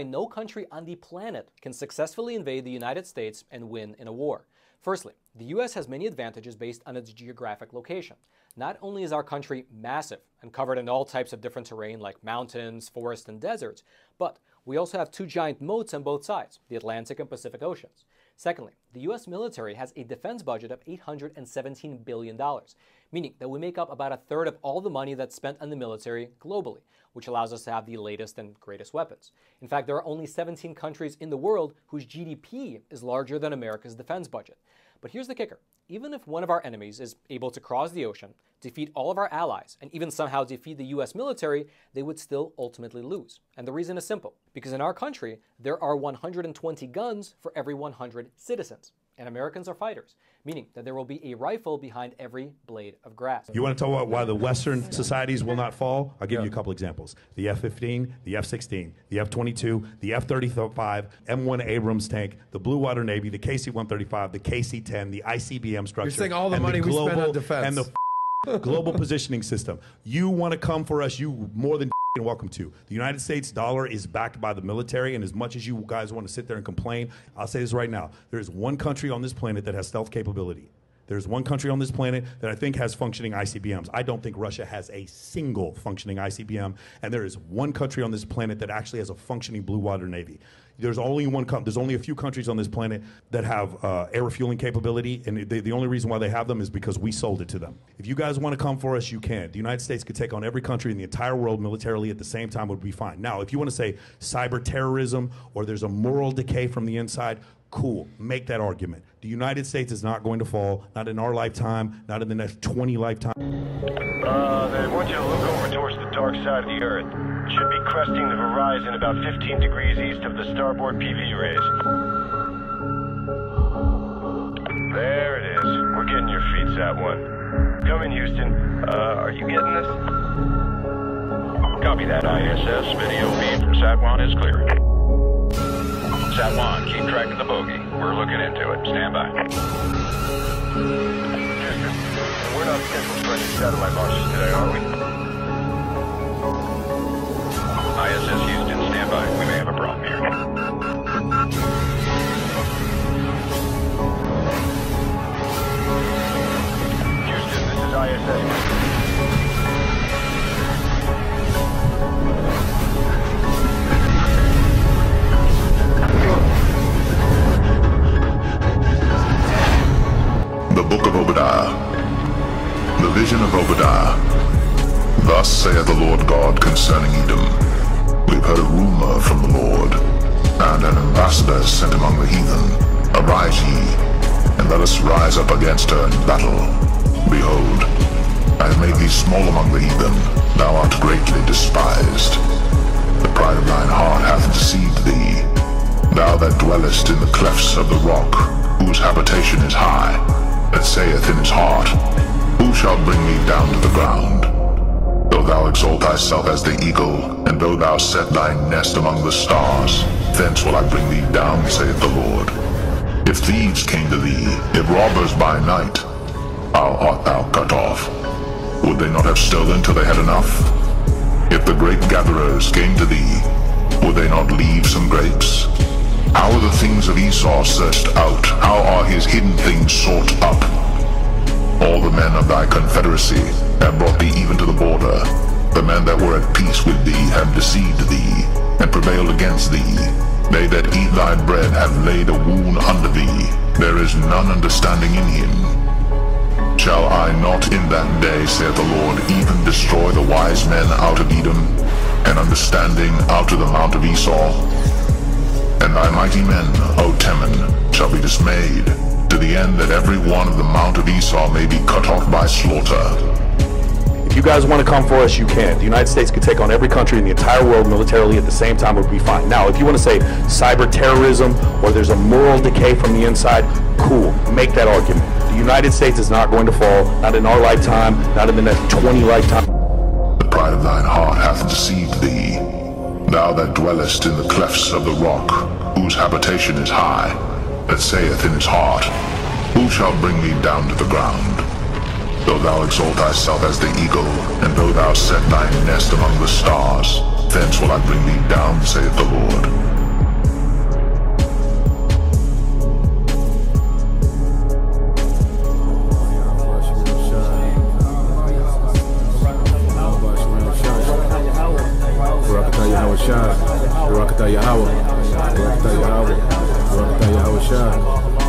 No country on the planet can successfully invade the United States and win in a war. Firstly, the US has many advantages based on its geographic location. Not only is our country massive and covered in all types of different terrain like mountains, forests, and deserts, but we also have two giant moats on both sides, the Atlantic and Pacific Oceans. Secondly, the US military has a defense budget of $817 billion, meaning that we make up about a third of all the money that's spent on the military globally, which allows us to have the latest and greatest weapons. In fact, there are only 17 countries in the world whose GDP is larger than America's defense budget. But here's the kicker. Even if one of our enemies is able to cross the ocean, defeat all of our allies, and even somehow defeat the US military, they would still ultimately lose. And the reason is simple. Because in our country, there are 120 guns for every 100 citizens. And Americans are fighters, meaning that there will be a rifle behind every blade of grass. You want to talk about why the Western societies will not fall? I'll give you a couple examples. The F-15, the F-16, the F-22, the F-35, M1 Abrams tank, the Blue Water Navy, the KC-135, the KC-10, the ICBM structure. You're saying all the money we spend on defense. And the global positioning system. You want to come for us, you more than welcome to. The United States dollar is backed by the military, and as much as you guys want to sit there and complain, I'll say this right now. There's one country on this planet that has stealth capability. There's one country on this planet that I think has functioning ICBMs. I don't think Russia has a single functioning ICBM, and there is one country on this planet that actually has a functioning Blue Water Navy. There's only there's only a few countries on this planet that have air refueling capability, and the only reason why they have them is because we sold it to them. If you guys want to come for us, you can. The United States could take on every country in the entire world militarily at the same time, would be fine. Now, if you want to say cyber terrorism or there's a moral decay from the inside, cool, make that argument. The United States is not going to fall, not in our lifetime, not in the next 20 lifetimes. They want you to look over towards the dark side of the Earth. Should be cresting the horizon about 15 degrees east of the starboard PV rays. There it is. We're getting your feet, Sat-1. Come in, Houston. Are you getting this? Copy that, ISS. Video feed from Sat-1 is clear. Sat-1, keep tracking the bogey. We're looking into it. Stand by. Houston, we're not scheduled for any satellite launches today, are we? ISS Houston, stand by. We may have a problem here. Houston, this is ISS. The Book of Obadiah. The vision of Obadiah. Thus saith the Lord God concerning Edom. We've heard a rumor from the Lord, and an ambassador sent among the heathen. Arise ye, and let us rise up against her in battle. Behold, I have made thee small among the heathen, thou art greatly despised. The pride of thine heart hath deceived thee, thou that dwellest in the clefts of the rock, whose habitation is high, that saith in his heart, who shall bring me down to the ground? Though thou exalt thyself as the eagle, and though thou set thy nest among the stars, thence will I bring thee down, saith the Lord. If thieves came to thee, if robbers by night, how art thou cut off? Would they not have stolen till they had enough? If the grape gatherers came to thee, would they not leave some grapes? How are the things of Esau searched out? How are his hidden things sought up? All the men of thy confederacy have brought thee even to the border. The men that were at peace with thee have deceived thee, and prevailed against thee. They that eat thy bread have laid a wound under thee. There is none understanding in him. Shall I not in that day, saith the Lord, even destroy the wise men out of Edom, and understanding out of the mount of Esau? And thy mighty men, O Teman, shall be dismayed, to the end that every one of the mount of Esau may be cut off by slaughter. If you guys want to come for us, you can. The United States could take on every country in the entire world militarily at the same time, would be fine. Now, if you want to say cyber terrorism or there's a moral decay from the inside, cool, make that argument. The United States is not going to fall, not in our lifetime, not in the next 20 lifetimes. The pride of thine heart hath deceived thee, thou that dwellest in the clefts of the rock, whose habitation is high, that saith in his heart, who shall bring me down to the ground? Though thou exalt thyself as the eagle, and though thou set thy nest among the stars, thence will I bring thee down, saith the Lord. Yahweh Shai. Barakatah Yahweh. Barakatah Yahweh. Barakatah Yahweh Shai.